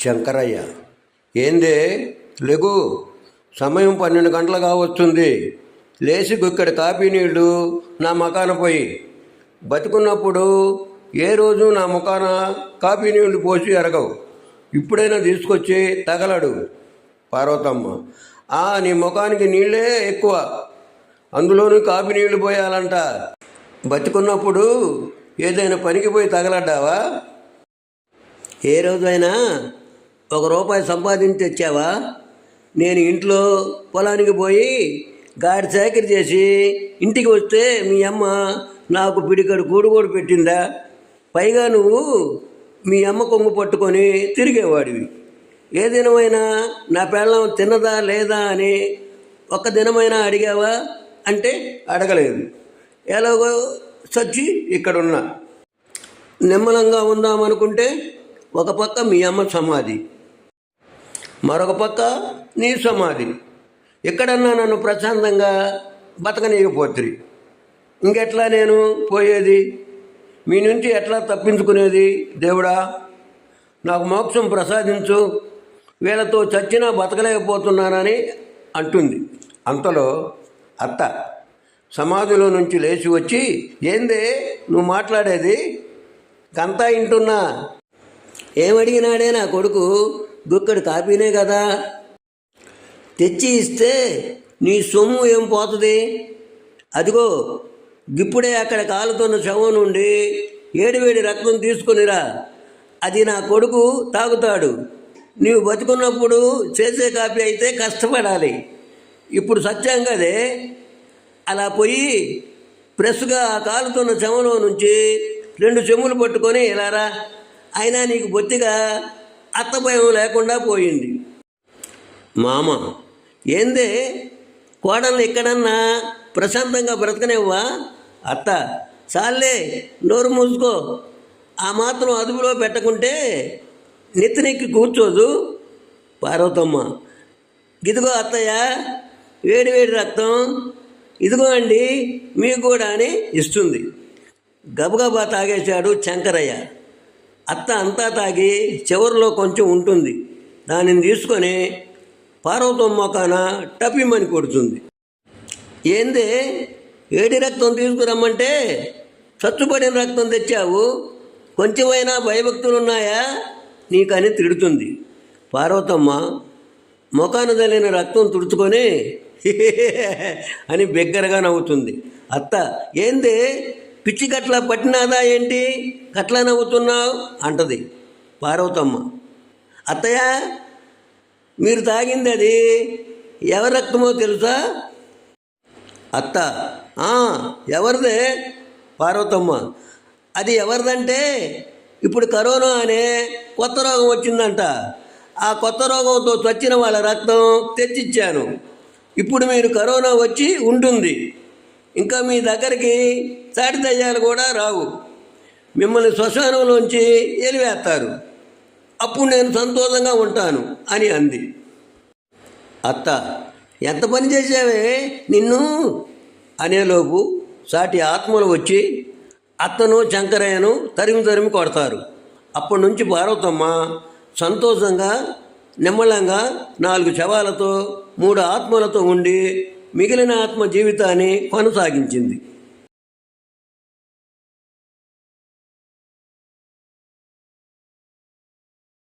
శంకరయ్య, ఏందే లెగు, సమయం 12 గంటలు కావస్తుంది. లేచి గుక్కడి కాఫీ నీళ్లు నా మకాన పోయి. బతుకున్నప్పుడు ఏ రోజు నా ముఖాన కాఫీ నీళ్లు పోసి ఎరగవు. ఇప్పుడైనా తీసుకొచ్చి తగలడు. పార్వతమ్మ, నీ ముఖానికి నీళ్ళే ఎక్కువ, అందులోనూ కాఫీ నీళ్లు పోయాలంట. బతుకున్నప్పుడు ఏదైనా పనికి పోయి తగలడ్డావా? ఏ రోజైనా ₹1 సంపాదించి తెచ్చావా? నేను ఇంట్లో పొలానికి పోయి గాడి చాకరీ చేసి ఇంటికి వస్తే మీ అమ్మ నాకు పిడికడు కూడుగోడు పెట్టిందా? పైగా నువ్వు మీ అమ్మ కొంగు పట్టుకొని తిరిగేవాడివి. ఏ దినమైనా నా పెళ్ళం తిన్నదా లేదా అని ఒక్క దినమైనా అడిగావా అంటే అడగలేదు. ఎలాగో చచ్చి ఇక్కడున్నా. నిమ్మలంగా ఉందామనుకుంటే ఒక పక్క మీ అమ్మ సమాధి, మరొక పక్క నీ సమాధి. ఎక్కడన్నా నన్ను ప్రశాంతంగా బతకనీయపోతుంది. ఇంకెట్లా నేను పోయేది? మీ నుంచి ఎట్లా తప్పించుకునేది? దేవుడా, నాకు మోక్షం ప్రసాదించు, వీళ్ళతో చచ్చినా బతకలేకపోతున్నానని అంటుంది. అంతలో అత్త సమాధిలో నుంచి లేచి వచ్చి, ఏందే నువ్వు మాట్లాడేది? కంతా వింటున్నా. ఏమడిగినాడే నా కొడుకు? గుక్కడి కాపీనే కదా తెచ్చి ఇస్తే నీ సొమ్ము ఏం పోతుంది? అదిగో గిప్పుడే అక్కడ కాలుతున్న శవం నుండి ఏడివేడి రక్తం తీసుకునిరా, అది నా కొడుకు తాగుతాడు. నీవు బతుకున్నప్పుడు చేసే కాపీ అయితే కష్టపడాలి, ఇప్పుడు సత్యం కదే. అలా పోయి ప్రెస్గా ఆ కాలుతున్న శవంలో నుంచి 2 చెమ్ములు పట్టుకొని ఇలారా. అయినా నీకు బొత్తిగా అత్తభయం లేకుండా పోయింది. మామ, ఏందే కోడల్ని ఎక్కడన్నా ప్రశాంతంగా బ్రతకనివ్వా? అత్త, చాలే నోరు మూసుకో. ఆ మాత్రం అదుపులో పెట్టకుంటే నెత్తినెక్కి కూర్చోదు. పార్వతమ్మ, ఇదిగో అత్తయ్య వేడి రక్తం, ఇదిగో అండి మీకు కూడా అని ఇస్తుంది. గబగబా తాగేశాడు శంకరయ్య. అత్త అంతా తాగి చివరిలో కొంచెం ఉంటుంది, దానిని తీసుకొని పార్వతమ్మ మొఖాన టపిమని కొడుతుంది. ఏందే ఏడి రక్తం తీసుకురమ్మంటే చచ్చుపడిన రక్తం తెచ్చావు, కొంచెమైనా భయభక్తులున్నాయా నీకని తిడుతుంది. పార్వతమ్మ మొఖాన తల్లిన రక్తం తుడుచుకొని అని బిగ్గరగా నవ్వుతుంది. అత్త, ఏందే పిచ్చి కట్లా పట్టినాదా ఏంటి, కట్లా నవ్వుతున్నావు అంటది. పార్వతమ్మ, అత్తయ్య మీరు తాగింది అది ఎవరి రక్తమో తెలుసా? అత్త, ఎవరిదే? పార్వతమ్మ, అది ఎవరిదంటే ఇప్పుడు కరోనా అనే కొత్త రోగం వచ్చిందంట. ఆ కొత్త రోగంతో చచ్చిన వాళ్ళ రక్తం తెచ్చిచ్చాను. ఇప్పుడు మీరు కరోనా వచ్చి ఉంటుంది, ఇంకా మీ దగ్గరికి చాటి దయ్యాలు కూడా రావు, మిమ్మల్ని శ్మశానంలోంచి ఎలివేస్తారు, అప్పుడు నేను సంతోషంగా ఉంటాను అని అంది. అత్త, ఎంత పని చేసావే నిన్ను అనేలోపు సాటి ఆత్మలు వచ్చి అత్తను శంకరయ్యను తరిమి కొడతారు. అప్పటి నుంచి పార్వతమ్మ సంతోషంగా నిమ్మలంగా 4 శవాలతో 3 ఆత్మలతో ఉండి మిగిలిన ఆత్మ జీవితాన్ని కొనసాగించింది.